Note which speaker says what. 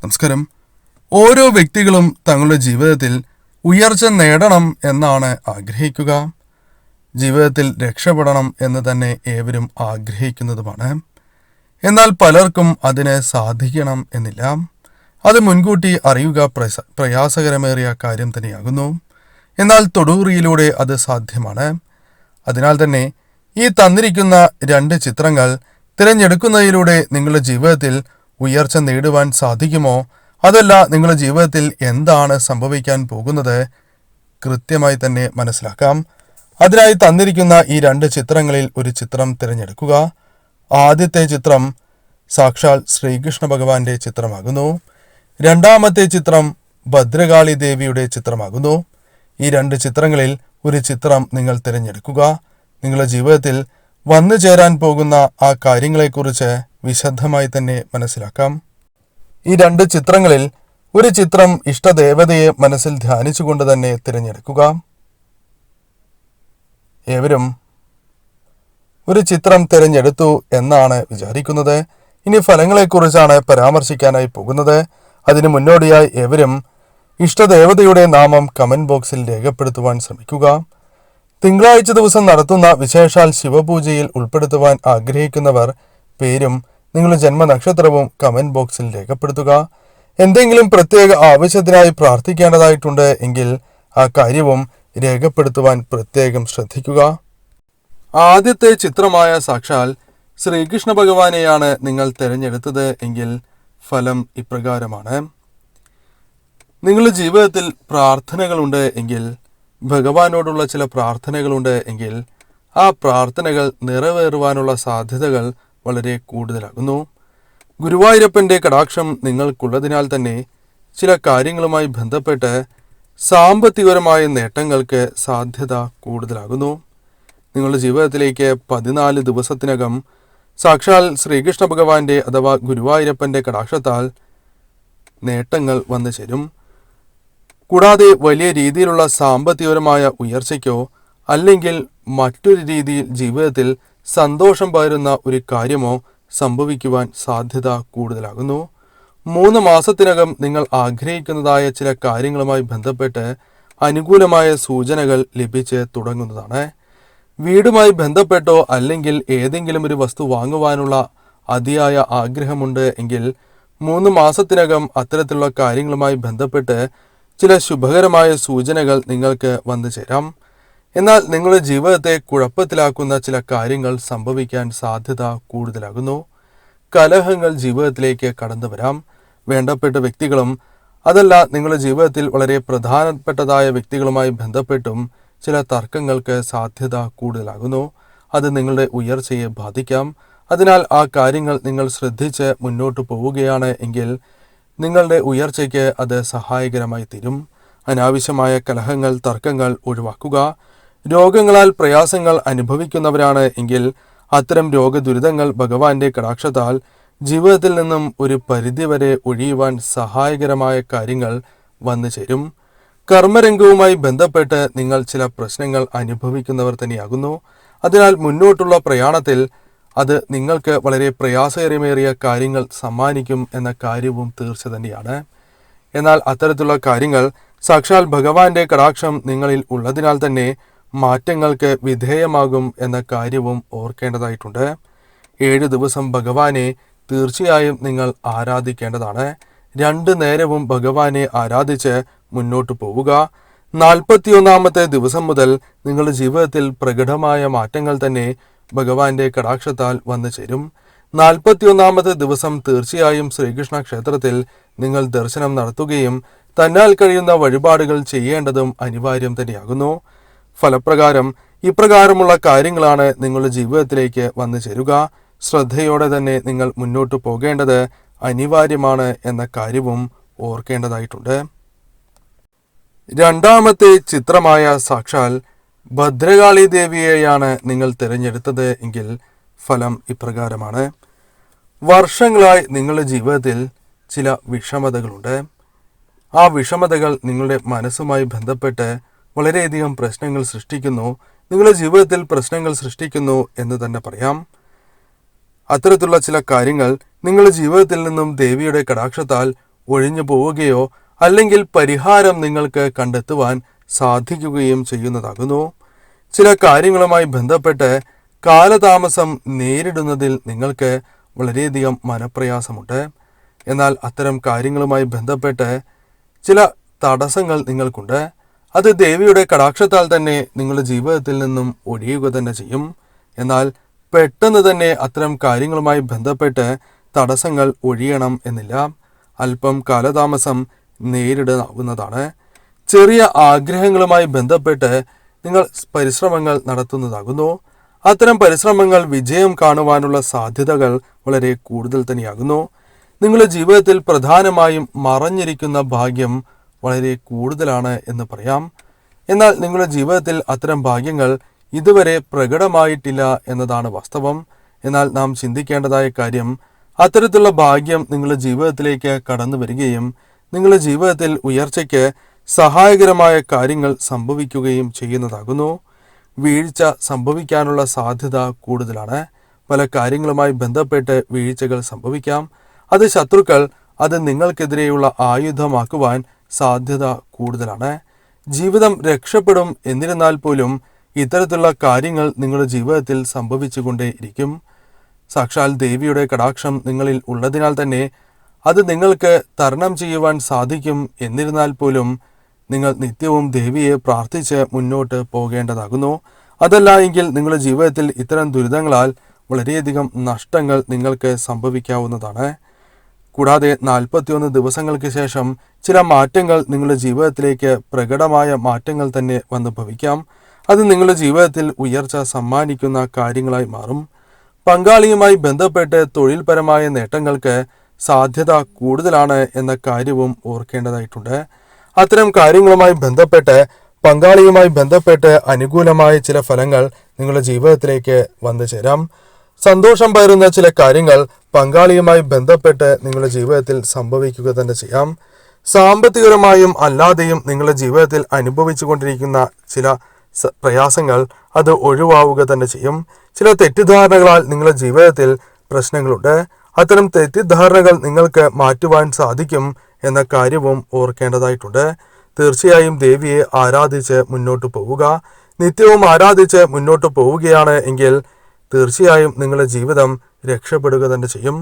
Speaker 1: നമസ്കാരം. ഓരോ വ്യക്തികളും തങ്ങളുടെ ജീവിതത്തിൽ ഉയർച്ച നേടണം എന്നാണ് ആഗ്രഹിക്കുക. ജീവിതത്തിൽ രക്ഷപ്പെടണം എന്ന് തന്നെ ഏവരും ആഗ്രഹിക്കുന്നതുമാണ്. എന്നാൽ പലർക്കും അതിന് സാധിക്കണം എന്നില്ല. അത് മുൻകൂട്ടി അറിയുക പ്രയാസകരമേറിയ കാര്യം തന്നെയാകുന്നു. എന്നാൽ തൊടുകുറിയിലൂടെ അത് സാധ്യമാണ്. അതിനാൽ തന്നെ ഈ തന്നിരിക്കുന്ന 2 ചിത്രങ്ങൾ തിരഞ്ഞെടുക്കുന്നതിലൂടെ നിങ്ങളുടെ ജീവിതത്തിൽ ഉയർച്ച നേടുവാൻ സാധിക്കുമോ, അതല്ല നിങ്ങളുടെ ജീവിതത്തിൽ എന്താണ് സംഭവിക്കാൻ പോകുന്നത് കൃത്യമായി തന്നെ മനസ്സിലാക്കാം. അതിനായി തന്നിരിക്കുന്ന ഈ 2 ചിത്രങ്ങളിൽ ഒരു ചിത്രം തിരഞ്ഞെടുക്കുക. ആദ്യത്തെ ചിത്രം സാക്ഷാൽ ശ്രീകൃഷ്ണ ഭഗവാന്റെ ചിത്രമാകുന്നു. രണ്ടാമത്തെ ചിത്രം ഭദ്രകാളി ദേവിയുടെ ചിത്രമാകുന്നു. ഈ 2 ചിത്രങ്ങളിൽ ഒരു ചിത്രം നിങ്ങൾ തിരഞ്ഞെടുക്കുക. നിങ്ങളുടെ ജീവിതത്തിൽ വന്നു ചേരാൻ പോകുന്ന ആ കാര്യങ്ങളെക്കുറിച്ച് വിശദമായി തന്നെ മനസ്സിലാക്കാം. ഈ 2 ചിത്രങ്ങളിൽ ഒരു ചിത്രം ഇഷ്ടദേവതയെ മനസ്സിൽ ധ്യാനിച്ചുകൊണ്ട് തന്നെ തിരഞ്ഞെടുക്കുക. ഏവരും ഒരു ചിത്രം തിരഞ്ഞെടുത്തു എന്നാണ് വിചാരിക്കുന്നത്. ഇനി ഫലങ്ങളെക്കുറിച്ചാണ് പരാമർശിക്കാനായി പോകുന്നത്. അതിനു മുന്നോടിയായി ഏവരും ഇഷ്ടദേവതയുടെ നാമം കമന്റ് ബോക്സിൽ രേഖപ്പെടുത്തുവാൻ ശ്രമിക്കുക. തിങ്കളാഴ്ച ദിവസം നടത്തുന്ന വിശേഷാൽ ശിവപൂജയിൽ ഉൾപ്പെടുത്തുവാൻ ആഗ്രഹിക്കുന്നവർ പേരും നിങ്ങളുടെ ജന്മനക്ഷത്രവും കമന്റ് ബോക്സിൽ രേഖപ്പെടുത്തുക. എന്തെങ്കിലും പ്രത്യേക ആവശ്യത്തിനായി പ്രാർത്ഥിക്കേണ്ടതായിട്ടുണ്ട് എങ്കിൽ ആ കാര്യവും രേഖപ്പെടുത്തുവാൻ പ്രത്യേകം ശ്രദ്ധിക്കുക. ആദ്യത്തെ ചിത്രമായ സാക്ഷാൽ ശ്രീകൃഷ്ണ ഭഗവാനെയാണ് നിങ്ങൾ തിരഞ്ഞെടുത്തത് എങ്കിൽ ഫലം ഇപ്രകാരമാണ്. നിങ്ങളുടെ ജീവിതത്തിൽ പ്രാർത്ഥനകളുണ്ട് എങ്കിൽ, ഭഗവാനോടുള്ള ചില പ്രാർത്ഥനകളുണ്ട് എങ്കിൽ ആ പ്രാർത്ഥനകൾ നിറവേറുവാനുള്ള സാധ്യതകൾ വളരെ കൂടുതലാകുന്നു. ഗുരുവായൂരപ്പൻ്റെ കടാക്ഷം നിങ്ങൾക്കുള്ളതിനാൽ തന്നെ ചില കാര്യങ്ങളുമായി ബന്ധപ്പെട്ട് സാമ്പത്തികപരമായ നേട്ടങ്ങൾക്ക് സാധ്യത കൂടുതലാകുന്നു. നിങ്ങളുടെ ജീവിതത്തിലേക്ക് 14 ദിവസത്തിനകം സാക്ഷാൽ ശ്രീകൃഷ്ണ ഭഗവാന്റെ അഥവാ ഗുരുവായൂരപ്പൻ്റെ കടാക്ഷത്താൽ നേട്ടങ്ങൾ വന്നു ചേരും. കൂടാതെ വലിയ രീതിയിലുള്ള സാമ്പത്തികപരമായ ഉയർച്ചയ്ക്കോ അല്ലെങ്കിൽ മറ്റൊരു രീതിയിൽ ജീവിതത്തിൽ സന്തോഷം പകരുന്ന ഒരു കാര്യമോ സംഭവിക്കുവാൻ സാധ്യത കൂടുതലാകുന്നു. 3 മാസത്തിനകം നിങ്ങൾ ആഗ്രഹിക്കുന്നതായ ചില കാര്യങ്ങളുമായി ബന്ധപ്പെട്ട് അനുകൂലമായ സൂചനകൾ ലഭിച്ച് തുടങ്ങുന്നതാണ്. വീടുമായി ബന്ധപ്പെട്ടോ അല്ലെങ്കിൽ ഏതെങ്കിലും ഒരു വസ്തു വാങ്ങുവാനുള്ള അതിയായ ആഗ്രഹമുണ്ട് എങ്കിൽ 3 മാസത്തിനകം അത്തരത്തിലുള്ള കാര്യങ്ങളുമായി ബന്ധപ്പെട്ട് ചില ശുഭകരമായ സൂചനകൾ നിങ്ങൾക്ക് വന്നു ചേരാം. എന്നാൽ നിങ്ങളുടെ ജീവിതത്തെ കുഴപ്പത്തിലാക്കുന്ന ചില കാര്യങ്ങൾ സംഭവിക്കാൻ സാധ്യത കൂടുതലാകുന്നു. കലഹങ്ങൾ ജീവിതത്തിലേക്ക് കടന്നു വരാം. വേണ്ടപ്പെട്ട വ്യക്തികളും അതല്ല നിങ്ങളുടെ ജീവിതത്തിൽ വളരെ പ്രധാനപ്പെട്ടതായ വ്യക്തികളുമായി ബന്ധപ്പെട്ടും ചില തർക്കങ്ങൾക്ക് സാധ്യത കൂടുതലാകുന്നു. അത് നിങ്ങളുടെ ഉയർച്ചയെ ബാധിക്കാം. അതിനാൽ ആ കാര്യങ്ങൾ നിങ്ങൾ ശ്രദ്ധിച്ച് മുന്നോട്ട് പോവുകയാണ് എങ്കിൽ നിങ്ങളുടെ ഉയർച്ചയ്ക്ക് അത് സഹായകരമായി തീരും. അനാവശ്യമായ കലഹങ്ങൾ, തർക്കങ്ങൾ ഒഴിവാക്കുക. രോഗങ്ങളാൽ പ്രയാസങ്ങൾ അനുഭവിക്കുന്നവരാണ് എങ്കിൽ അത്തരം രോഗദുരിതങ്ങൾ ഭഗവാന്റെ കടാക്ഷത്താൽ ജീവിതത്തിൽ നിന്നും ഒരു പരിധിവരെ ഒഴിയുവാൻ സഹായകരമായ കാര്യങ്ങൾ വന്നു ചേരും. കർമ്മരംഗവുമായി ബന്ധപ്പെട്ട് നിങ്ങൾ ചില പ്രശ്നങ്ങൾ അനുഭവിക്കുന്നവർ തന്നെയാകുന്നു. അതിനാൽ മുന്നോട്ടുള്ള പ്രയാണത്തിൽ അത് നിങ്ങൾക്ക് വളരെ പ്രയാസകരമേറിയ കാര്യങ്ങൾ സമ്മാനിക്കും എന്ന കാര്യവും തീർച്ച തന്നെയാണ്. എന്നാൽ അത്തരത്തിലുള്ള കാര്യങ്ങൾ സാക്ഷാൽ ഭഗവാന്റെ കടാക്ഷം നിങ്ങളിൽ ഉള്ളതിനാൽ തന്നെ മാറ്റങ്ങൾക്ക് വിധേയമാകും എന്ന കാര്യവും ഓർക്കേണ്ടതായിട്ടുണ്ട്. 7 ദിവസം ഭഗവാനെ തീർച്ചയായും നിങ്ങൾ ആരാധിക്കേണ്ടതാണ്. 2 നേരവും ഭഗവാനെ ആരാധിച്ച് മുന്നോട്ട് പോവുക. 41ാമത്തെ ദിവസം മുതൽ നിങ്ങളുടെ ജീവിതത്തിൽ പ്രകടമായ മാറ്റങ്ങൾ തന്നെ ഭഗവാന്റെ കടാക്ഷത്താൽ വന്നു ചേരും. 41ാമത്തെ ദിവസം തീർച്ചയായും ശ്രീകൃഷ്ണ ക്ഷേത്രത്തിൽ നിങ്ങൾ ദർശനം നടത്തുകയും തന്നാൽ കഴിയുന്ന വഴിപാടുകൾ ചെയ്യേണ്ടതും അനിവാര്യം തന്നെയാകുന്നു. ഫലപ്രകാരം ഇപ്രകാരമുള്ള കാര്യങ്ങളാണ് നിങ്ങളുടെ ജീവിതത്തിലേക്ക് വന്നു ചേരുക. ശ്രദ്ധയോടെ തന്നെ നിങ്ങൾ മുന്നോട്ട് പോകേണ്ടത് അനിവാര്യമാണ് എന്ന കാര്യവും ഓർക്കേണ്ടതായിട്ടുണ്ട്. രണ്ടാമത്തെ ചിത്രമായ സാക്ഷാൽ ഭദ്രകാളി ദേവിയെയാണ് നിങ്ങൾ തിരഞ്ഞെടുത്തത് എങ്കിൽ ഫലം ഇപ്രകാരമാണ്. വർഷങ്ങളായി നിങ്ങളുടെ ജീവിതത്തിൽ ചില വിഷമതകളുണ്ട്. ആ വിഷമതകൾ നിങ്ങളുടെ മനസ്സുമായി ബന്ധപ്പെട്ട് വളരെയധികം പ്രശ്നങ്ങൾ സൃഷ്ടിക്കുന്നു. നിങ്ങളുടെ ജീവിതത്തിൽ പ്രശ്നങ്ങൾ സൃഷ്ടിക്കുന്നു എന്ന് തന്നെ പറയാം. അത്തരത്തിലുള്ള ചില കാര്യങ്ങൾ നിങ്ങളുടെ ജീവിതത്തിൽ നിന്നും ദേവിയുടെ കടാക്ഷത്താൽ ഒഴിഞ്ഞു പോവുകയോ അല്ലെങ്കിൽ പരിഹാരം നിങ്ങൾക്ക് കണ്ടെത്തുവാൻ സാധിക്കുകയും ചെയ്യുന്നതാകുന്നു. ചില കാര്യങ്ങളുമായി ബന്ധപ്പെട്ട് കാലതാമസം നേരിടുന്നതിൽ നിങ്ങൾക്ക് വളരെയധികം മനപ്രയാസമുണ്ട്. എന്നാൽ അത്തരം കാര്യങ്ങളുമായി ബന്ധപ്പെട്ട് ചില തടസ്സങ്ങൾ നിങ്ങൾക്കുണ്ട്. അത് ദേവിയുടെ കടാക്ഷത്താൽ തന്നെ നിങ്ങളുടെ ജീവിതത്തിൽ നിന്നും ഒഴിയുക തന്നെ ചെയ്യും. എന്നാൽ പെട്ടെന്ന് തന്നെ അത്തരം കാര്യങ്ങളുമായി ബന്ധപ്പെട്ട് തടസ്സങ്ങൾ ഒഴിയണം എന്നില്ല. അല്പം കാലതാമസം നേരിടാവുന്നതാണ്. ചെറിയ ആഗ്രഹങ്ങളുമായി ബന്ധപ്പെട്ട് നിങ്ങൾ പരിശ്രമങ്ങൾ നടത്തുന്നതാകുന്നു. അത്തരം പരിശ്രമങ്ങൾ വിജയം കാണുവാനുള്ള സാധ്യതകൾ വളരെ കൂടുതൽ തന്നെയാകുന്നു. നിങ്ങളുടെ ജീവിതത്തിൽ പ്രധാനമായും മറഞ്ഞിരിക്കുന്ന ഭാഗ്യം വളരെ കൂടുതലാണ് എന്ന് പറയാം. എന്നാൽ നിങ്ങളുടെ ജീവിതത്തിൽ അത്തരം ഭാഗ്യങ്ങൾ ഇതുവരെ പ്രകടമായിട്ടില്ല എന്നതാണ് വാസ്തവം. എന്നാൽ നാം ചിന്തിക്കേണ്ടതായ കാര്യം, അത്തരത്തിലുള്ള ഭാഗ്യം നിങ്ങളുടെ ജീവിതത്തിലേക്ക് കടന്നു വരികയും നിങ്ങളുടെ ജീവിതത്തിൽ ഉയർച്ചയ്ക്ക് സഹായകരമായ കാര്യങ്ങൾ സംഭവിക്കുകയും ചെയ്യുന്നതാകുന്നു. വീഴ്ച സംഭവിക്കാനുള്ള സാധ്യത കൂടുതലാണ്. പല കാര്യങ്ങളുമായി ബന്ധപ്പെട്ട് വീഴ്ചകൾ സംഭവിക്കാം. അത് ശത്രുക്കൾ അത് നിങ്ങൾക്കെതിരെയുള്ള ആയുധമാക്കുവാൻ സാധ്യത കൂടുതലാണ്. ജീവിതം രക്ഷപ്പെടും. എന്നിരുന്നാൽ പോലും ഇത്തരത്തിലുള്ള കാര്യങ്ങൾ നിങ്ങളുടെ ജീവിതത്തിൽ സംഭവിച്ചുകൊണ്ടേ ഇരിക്കും. സാക്ഷാൽ ദേവിയുടെ കടാക്ഷം നിങ്ങളിൽ ഉള്ളതിനാൽ തന്നെ അത് നിങ്ങൾക്ക് തരണം ചെയ്യുവാൻ സാധിക്കും. എന്നിരുന്നാൽ പോലും നിങ്ങൾ നിത്യവും ദേവിയെ പ്രാർത്ഥിച്ച് മുന്നോട്ട് പോകേണ്ടതാകുന്നു. അതല്ല എങ്കിൽ നിങ്ങളുടെ ജീവിതത്തിൽ ഇത്തരം ദുരിതങ്ങളാൽ വളരെയധികം നഷ്ടങ്ങൾ നിങ്ങൾക്ക് സംഭവിക്കാവുന്നതാണ്. കൂടാതെ 41 ദിവസങ്ങൾക്ക് ശേഷം ചില മാറ്റങ്ങൾ നിങ്ങളുടെ ജീവിതത്തിലേക്ക് പ്രകടമായ മാറ്റങ്ങൾ തന്നെ വന്നു ഭവിക്കാം. അത് നിങ്ങളുടെ ജീവിതത്തിൽ ഉയർച്ച സമ്മാനിക്കുന്ന കാര്യങ്ങളായി മാറും. പങ്കാളിയുമായി ബന്ധപ്പെട്ട് തൊഴിൽപരമായ നേട്ടങ്ങൾക്ക് സാധ്യത കൂടുതലാണ് എന്ന കാര്യവും ഓർക്കേണ്ടതായിട്ടുണ്ട്. അത്തരം കാര്യങ്ങളുമായി ബന്ധപ്പെട്ട് പങ്കാളിയുമായി ബന്ധപ്പെട്ട് അനുകൂലമായ ചില ഫലങ്ങൾ നിങ്ങളുടെ ജീവിതത്തിലേക്ക് വന്നു ചേരാം. സന്തോഷം പകരുന്ന ചില കാര്യങ്ങൾ പങ്കാളിയുമായി ബന്ധപ്പെട്ട് നിങ്ങളുടെ ജീവിതത്തിൽ സംഭവിക്കുക തന്നെ ചെയ്യാം. സാമ്പത്തികപരമായും അല്ലാതെയും നിങ്ങളുടെ ജീവിതത്തിൽ അനുഭവിച്ചു കൊണ്ടിരിക്കുന്ന ചില പ്രയാസങ്ങൾ അത് ഒഴിവാവുക തന്നെ ചെയ്യും. ചില തെറ്റിദ്ധാരണകളാൽ നിങ്ങളുടെ ജീവിതത്തിൽ പ്രശ്നങ്ങളുണ്ട്. അത്തരം തെറ്റിദ്ധാരണകൾ നിങ്ങൾക്ക് മാറ്റുവാൻ സാധിക്കും എന്ന കാര്യവും ഓർക്കേണ്ടതായിട്ടുണ്ട്. തീർച്ചയായും ദേവിയെ ആരാധിച്ച് മുന്നോട്ട് പോവുക. നിത്യവും ആരാധിച്ച് മുന്നോട്ട് പോവുകയാണ് എങ്കിൽ തീർച്ചയായും നിങ്ങളുടെ ജീവിതം രക്ഷപ്പെടുക തന്നെ ചെയ്യും.